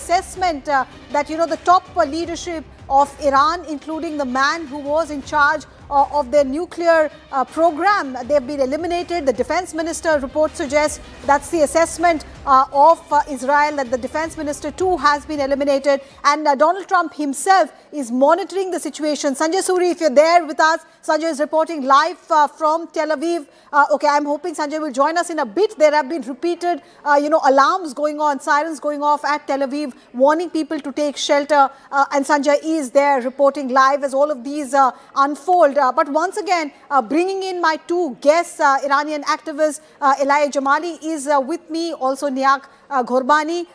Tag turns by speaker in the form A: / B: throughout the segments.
A: assessment that, the top leadership of Iran, including the man who was in charge of their nuclear program, they've been eliminated. The defense minister report suggests that's the assessment of Israel, that the defense minister too has been eliminated. And Donald Trump himself is monitoring the situation. Sanjay Suri, if you're there with us, Sanjay is reporting live from Tel Aviv. Okay, I'm hoping Sanjay will join us in a bit. There have been repeated, alarms going on, sirens going off at Tel Aviv, warning people to take shelter. And Sanjay is there reporting live as all of these unfold. But once again, bringing in my two guests, Iranian activist Elahi Jamali is with me, also Niak Ghorbani.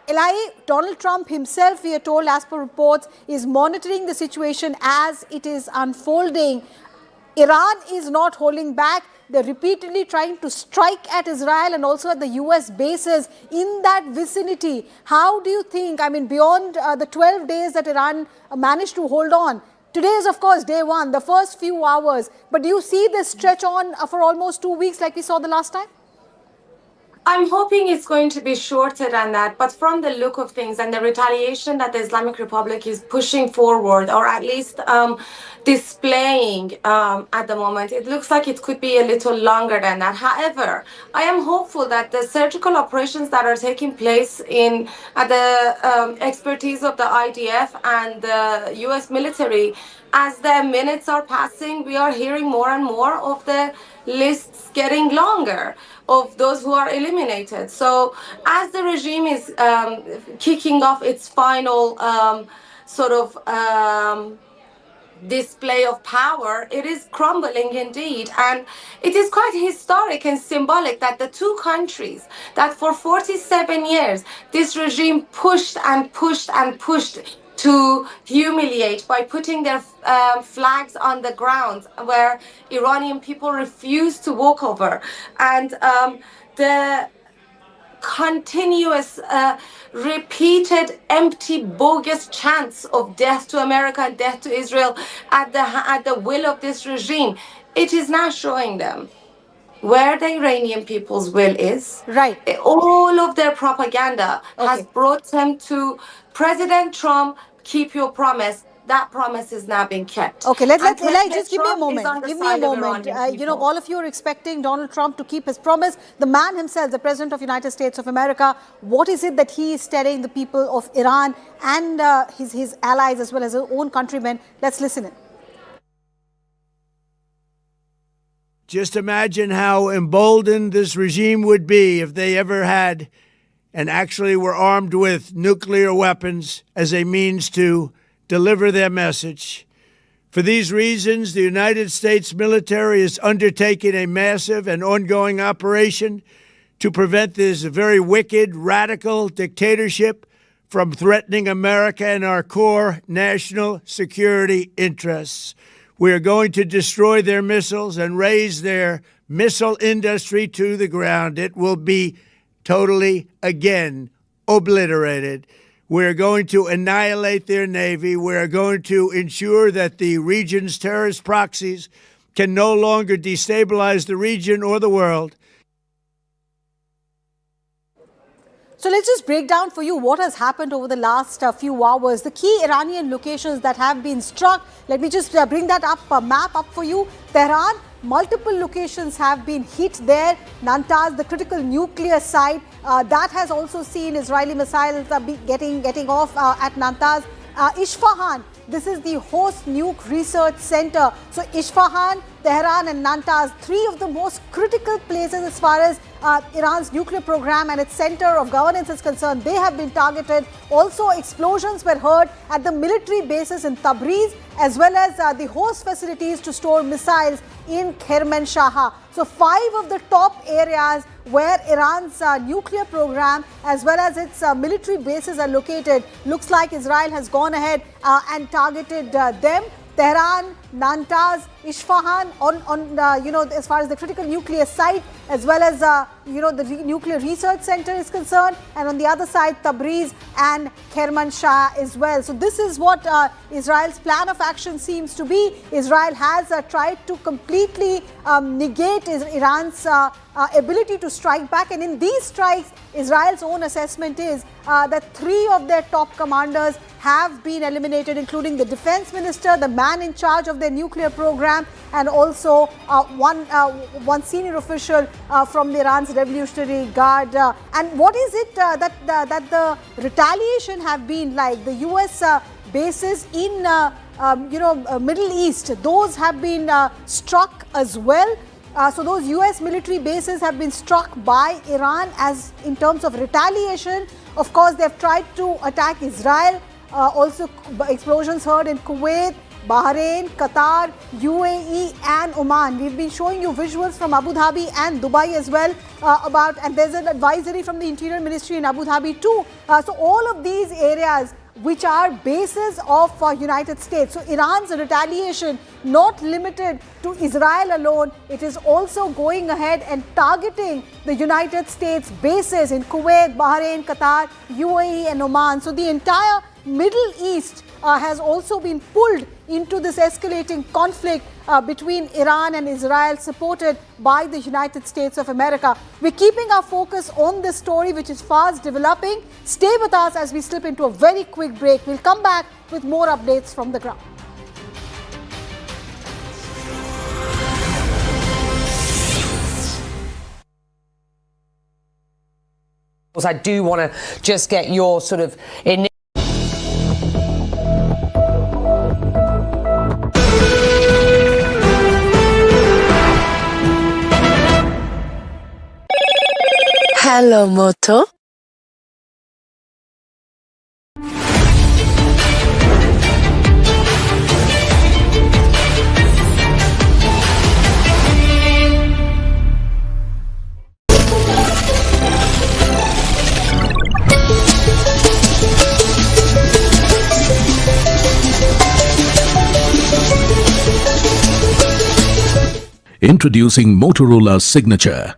A: Elahi, Donald Trump himself, we are told, as per reports, is monitoring the situation as it is unfolding. Iran is not holding back. They're repeatedly trying to strike at Israel and also at the US bases in that vicinity. How do you think, beyond the 12 days that Iran managed to hold on, today is, of course, day one, the first few hours, but do you see this stretch on for almost 2 weeks like we saw the last time?
B: I'm hoping it's going to be shorter than that, but from the look of things and the retaliation that the Islamic Republic is pushing forward, or at least displaying at the moment, it looks like it could be a little longer than that. However, I am hopeful that the surgical operations that are taking place at the expertise of the IDF and the US military, as the minutes are passing, we are hearing more and more of the lists getting longer of those who are eliminated. So as the regime is kicking off its final display of power, it is crumbling indeed. And it is quite historic and symbolic that the two countries that for 47 years this regime pushed and pushed and pushed to humiliate by putting their flags on the ground where Iranian people refuse to walk over. And the continuous, repeated, empty, bogus chants of death to America and death to Israel at the will of this regime, it is now showing them where the Iranian people's will is.
A: Right.
B: All of their propaganda has brought them to President Trump, keep your promise. That promise is now being kept.
A: Okay, let's Elahi, just give me a moment.
B: Give me a moment.
A: All of you are expecting Donald Trump to keep his promise. The man himself, the President of the United States of America, what is it that he is telling the people of Iran and his allies as well as his own countrymen? Let's listen in.
C: Just imagine how emboldened this regime would be if they ever had and actually were armed with nuclear weapons as a means to deliver their message. For these reasons, the United States military is undertaking a massive and ongoing operation to prevent this very wicked, radical dictatorship from threatening America and our core national security interests. We are going to destroy their missiles and raise their missile industry to the ground. It will be totally, again, obliterated. We're going to annihilate their Navy. We're going to ensure that the region's terrorist proxies can no longer destabilize the region or the world.
A: So let's just break down for you what has happened over the last few hours. The key Iranian locations that have been struck. Let me just bring that map up for you. Tehran, multiple locations have been hit there. Natanz, the critical nuclear site, that has also seen Israeli missiles getting off at Natanz. Isfahan, this is the host nuke research center. So Isfahan, Tehran and Natanz, three of the most critical places as far as Iran's nuclear program and its center of governance is concerned. They have been targeted. Also, explosions were heard at the military bases in Tabriz as well as the host facilities to store missiles in Kermanshah. So 5 of the top areas where Iran's nuclear program as well as its military bases are located, looks like Israel has gone ahead and targeted them. Tehran, Natanz, Isfahan as far as the critical nuclear site, as well as the nuclear research center is concerned, and on the other side Tabriz and Kermanshah as well. So this is what Israel's plan of action seems to be. Israel has tried to completely negate Iran's ability to strike back, and in these strikes Israel's own assessment is that 3 of their top commanders have been eliminated, including the defense minister, the man in charge of their nuclear program, and also one senior official from the Iran's Revolutionary Guard. And what is it that the retaliation have been like? The US bases in Middle East, those have been struck as well. So those US military bases have been struck by Iran as in terms of retaliation. Of course, they've tried to attack Israel. Also explosions heard in Kuwait, Bahrain, Qatar, UAE and Oman. We've been showing you visuals from Abu Dhabi and Dubai as well and there's an advisory from the Interior Ministry in Abu Dhabi too. So all of these areas which are bases of United States. So Iran's retaliation not limited to Israel alone, it is also going ahead and targeting the United States bases in Kuwait, Bahrain, Qatar, UAE and Oman. So the entire Middle East has also been pulled into this escalating conflict between Iran and Israel, supported by the United States of America. We're keeping our focus on this story, which is fast developing. Stay with us as we slip into a very quick break. We'll come back with more updates from the ground.
D: I do want to just get your sort of
E: Hello, Moto.
F: Introducing Motorola's signature.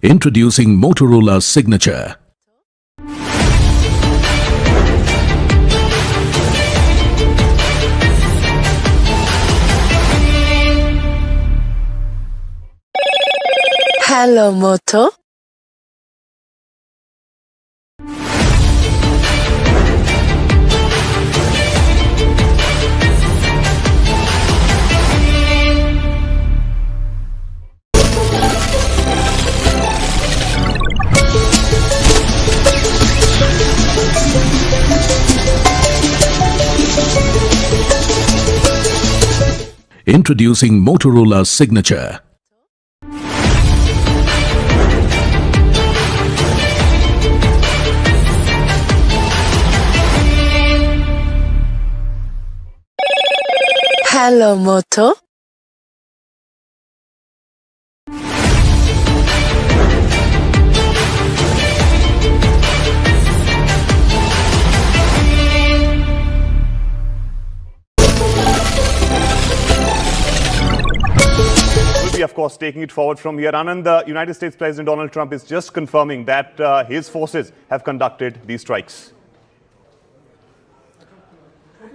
F: Introducing Motorola's signature.
E: Hello, Moto.
F: Introducing Motorola's signature.
E: Hello, Moto.
G: Of course, taking it forward from here. Anand, the United States President Donald Trump is just confirming that his forces have conducted these strikes.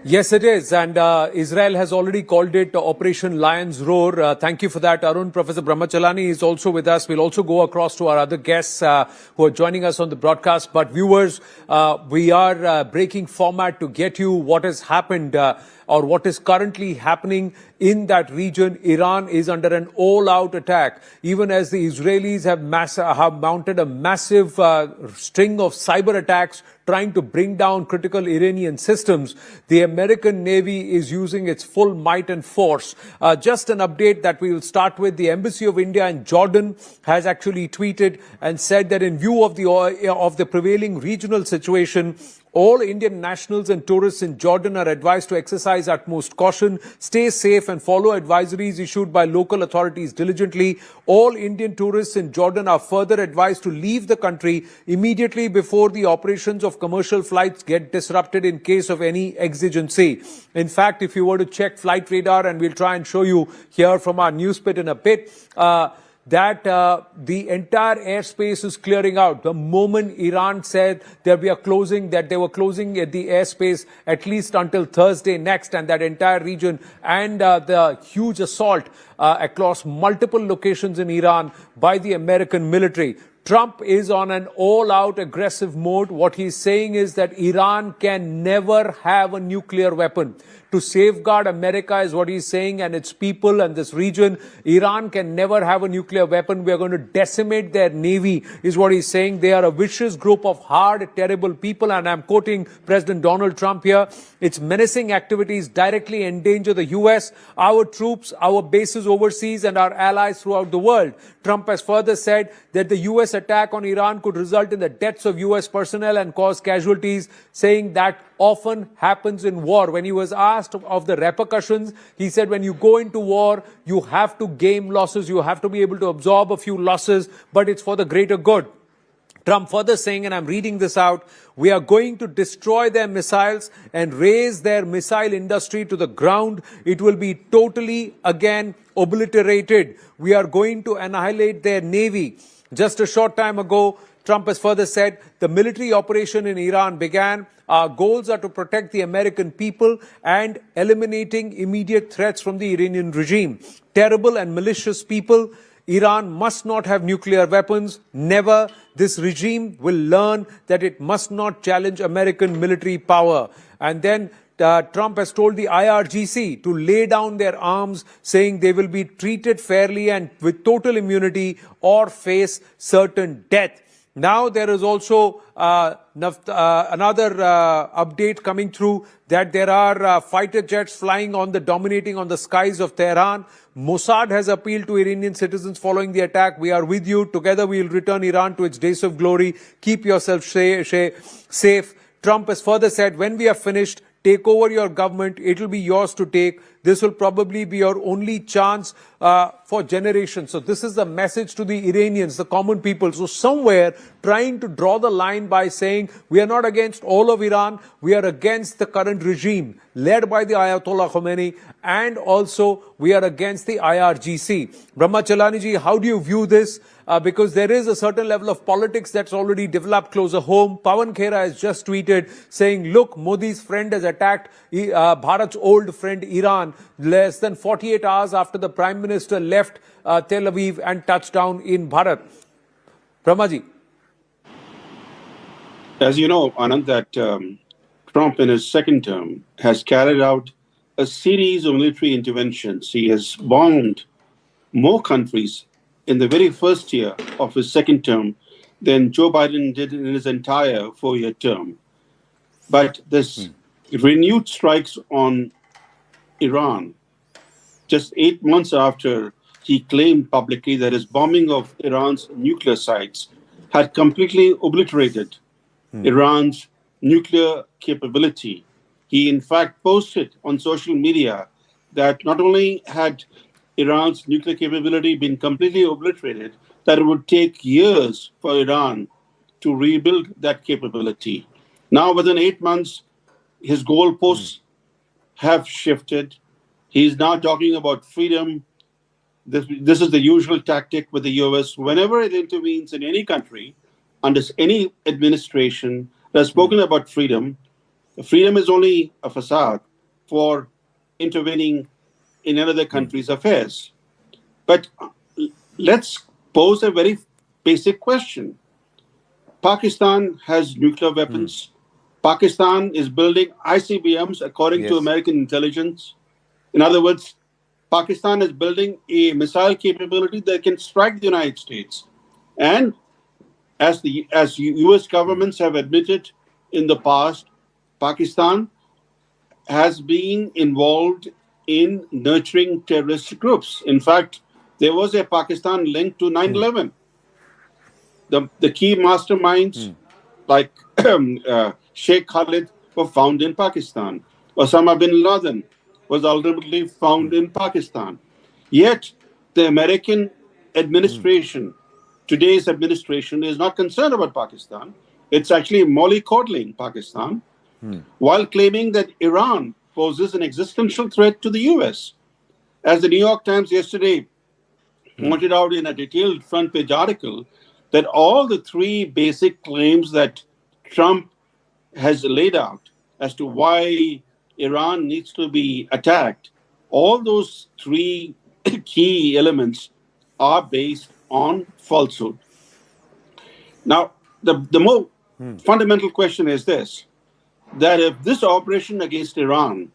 H: Yes, it is. And Israel has already called it Operation Lion's Roar. Thank you for that, Arun. Professor Brahmachalani is also with us. We'll also go across to our other guests who are joining us on the broadcast. But viewers, we are breaking format to get you what has happened or what is currently happening in that region. Iran is under an all-out attack, even as the Israelis have mounted a massive string of cyber attacks trying to bring down critical Iranian systems. The American Navy is using its full might and force. Just an update that we will start with. The Embassy of India in Jordan has actually tweeted and said that in view of the prevailing regional situation, all Indian nationals and tourists in Jordan are advised to exercise utmost caution, stay safe and follow advisories issued by local authorities diligently. All Indian tourists in Jordan are further advised to leave the country immediately before the operations of commercial flights get disrupted in case of any exigency. In fact, if you were to check flight radar, and we'll try and show you here from our news pit in a bit, that the entire airspace is clearing out. The moment Iran said that they were closing the airspace at least until Thursday next, and that entire region, and the huge assault across multiple locations in Iran by the American military. Trump is on an all-out aggressive mode. What he's saying is that Iran can never have a nuclear weapon. To safeguard America is what he's saying, and its people and this region. Iran can never have a nuclear weapon. We are going to decimate their navy, is what he's saying. They are a vicious group of hard, terrible people, and I'm quoting President Donald Trump here. Its menacing activities directly endanger the U.S., our troops, our bases overseas, and our allies throughout the world. Trump has further said that the U.S. attack on Iran could result in the deaths of U.S. personnel and cause casualties, saying that often happens in war. When he was asked of the repercussions, he said when you go into war, you have to game losses, you have to be able to absorb a few losses, but it's for the greater good. Trump further saying, and I'm reading this out, we are going to destroy their missiles and raise their missile industry to the ground. It will be totally, again, obliterated. We are going to annihilate their navy. Just a short time ago, Trump has further said the military operation in Iran began. Our goals are to protect the American people and eliminating immediate threats from the Iranian regime. Terrible and malicious people. Iran must not have nuclear weapons. Never. This regime will learn that it must not challenge American military power. And then Trump has told the IRGC to lay down their arms, saying they will be treated fairly and with total immunity or face certain death. Now there is also another update coming through that there are fighter jets dominating on the skies of Tehran. Mossad has appealed to Iranian citizens following the attack. We are with you. Together we will return Iran to its days of glory. Keep yourself safe. Trump has further said, when we are finished, take over your government. It will be yours to take. This will probably be your only chance for generations. So this is the message to the Iranians, the common people. So somewhere trying to draw the line by saying we are not against all of Iran. We are against the current regime led by the Ayatollah Khomeini, and also we are against the IRGC. Brahmachalani ji, how do you view this? Because there is a certain level of politics that's already developed closer home. Pawan Khera has just tweeted saying, look, Modi's friend has attacked Bharat's old friend Iran less than 48 hours after the Prime Minister left Tel Aviv and touched down in Bharat. Brahmaji.
E: As you know, Anand, that Trump in his second term has carried out a series of military interventions. He has bombed more countries in the very first year of his second term than Joe Biden did in his entire 4-year term. But this renewed strikes on Iran, just 8 months after he claimed publicly that his bombing of Iran's nuclear sites had completely obliterated Iran's nuclear capability. He, in fact, posted on social media that not only had Iran's nuclear capability been completely obliterated, that it would take years for Iran to rebuild that capability. Now, within 8 months, his goalposts have shifted. He's now talking about freedom. This is the usual tactic with the US. Whenever it intervenes in any country, under any administration that has spoken about freedom, freedom is only a facade for intervening in another country's affairs. But let's pose a very basic question. Pakistan has nuclear weapons. Pakistan is building ICBMs according to American intelligence. In other words, Pakistan is building a missile capability that can strike the United States. And as U.S. governments have admitted in the past, Pakistan has been involved in nurturing terrorist groups. In fact, there was a Pakistan link to 9/11. The key masterminds like Sheikh Khalid were found in Pakistan. Osama bin Laden was ultimately found in Pakistan. Yet the American administration, today's administration, is not concerned about Pakistan. It's actually mollycoddling Pakistan while claiming that Iran poses an existential threat to the U.S. As the New York Times yesterday pointed out in a detailed front page article, that all the three basic claims that Trump has laid out as to why Iran needs to be attacked, all those three key elements are based on falsehood. Now, the more fundamental question is this, that if this operation against Iran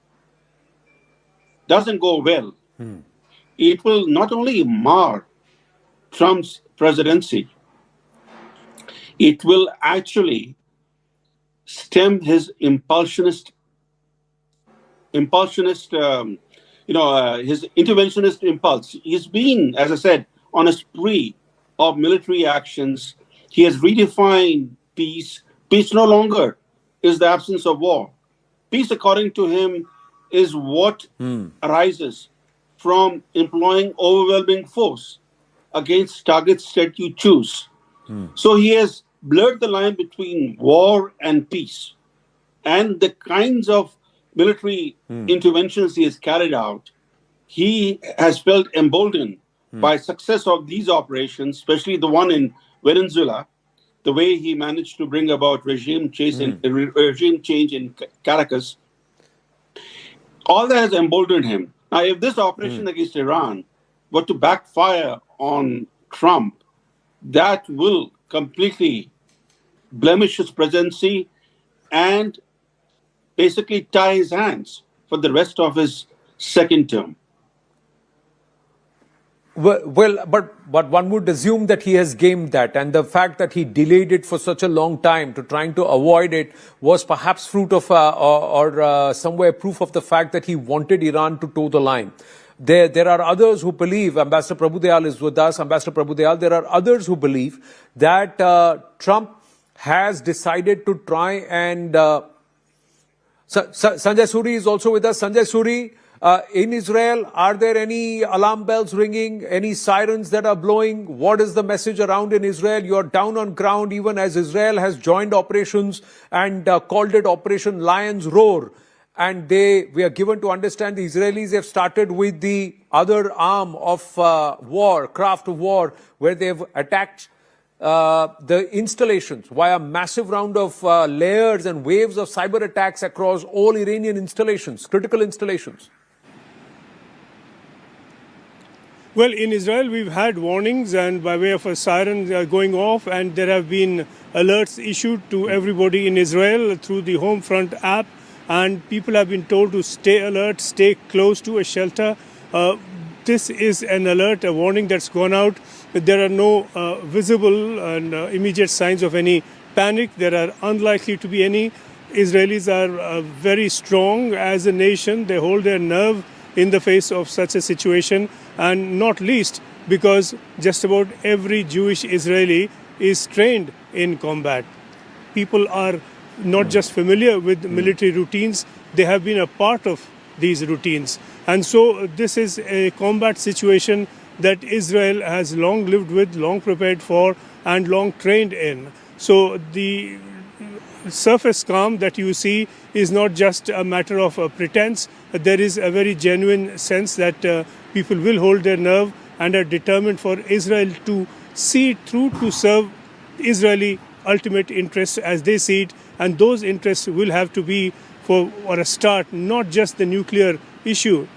E: doesn't go well, it will not only mar Trump's presidency, it will actually stem his his interventionist impulse. He's been, as I said, on a spree of military actions. He has redefined peace. Peace no longer is the absence of war. Peace, according to him, is what arises from employing overwhelming force against targets that you choose. So he has blurred the line between war and peace. And the kinds of military interventions he has carried out, he has felt emboldened by success of these operations, especially the one in Venezuela, the way he managed to bring about regime change in Caracas. All that has emboldened him. Now, if this operation against Iran were to backfire on Trump, that will completely blemish his presidency and basically tie his hands for the rest of his second term.
H: Well, but one would assume that he has gamed that, and the fact that he delayed it for such a long time to trying to avoid it was perhaps fruit of or somewhere proof of the fact that he wanted Iran to toe the line. There are others who believe, Ambassador Prabhu is with us, Ambassador Prabhu, there are others who believe that Trump has decided to try and... Sanjay Suri is also with us. Sanjay Suri, in Israel, are there any alarm bells ringing, any sirens that are blowing? What is the message around in Israel? You're down on ground even as Israel has joined operations and called it Operation Lion's Roar. And we are given to understand the Israelis have started with the other arm of craft of war, where they've attacked the installations via a massive round of layers and waves of cyber attacks across all Iranian installations, critical installations.
I: Well, in Israel, we've had warnings and by way of a siren going off, and there have been alerts issued to everybody in Israel through the Homefront app. And people have been told to stay alert, stay close to a shelter. This is an alert, a warning that's gone out. There are no visible and immediate signs of any panic. There are unlikely to be any. Israelis are very strong as a nation. They hold their nerve in the face of such a situation, and not least because just about every Jewish Israeli is trained in combat. People are not just familiar with military routines, they have been a part of these routines. And so this is a combat situation that Israel has long lived with, long prepared for, and long trained in. So the surface calm that you see is not just a matter of pretense. There is a very genuine sense that people will hold their nerve and are determined for Israel to see it through, to serve Israeli ultimate interests as they see it. And those interests will have to be, for a start, not just the nuclear issue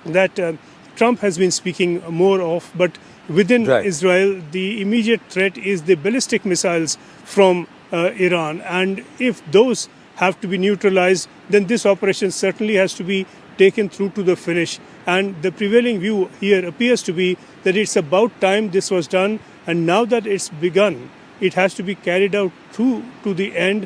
I: that Trump has been speaking more of, but within Israel, the immediate threat is the ballistic missiles from Iran. And if those have to be neutralized, then this operation certainly has to be taken through to the finish. And the prevailing view here appears to be that it's about time this was done, and now that it's begun, it has to be carried out through to the end.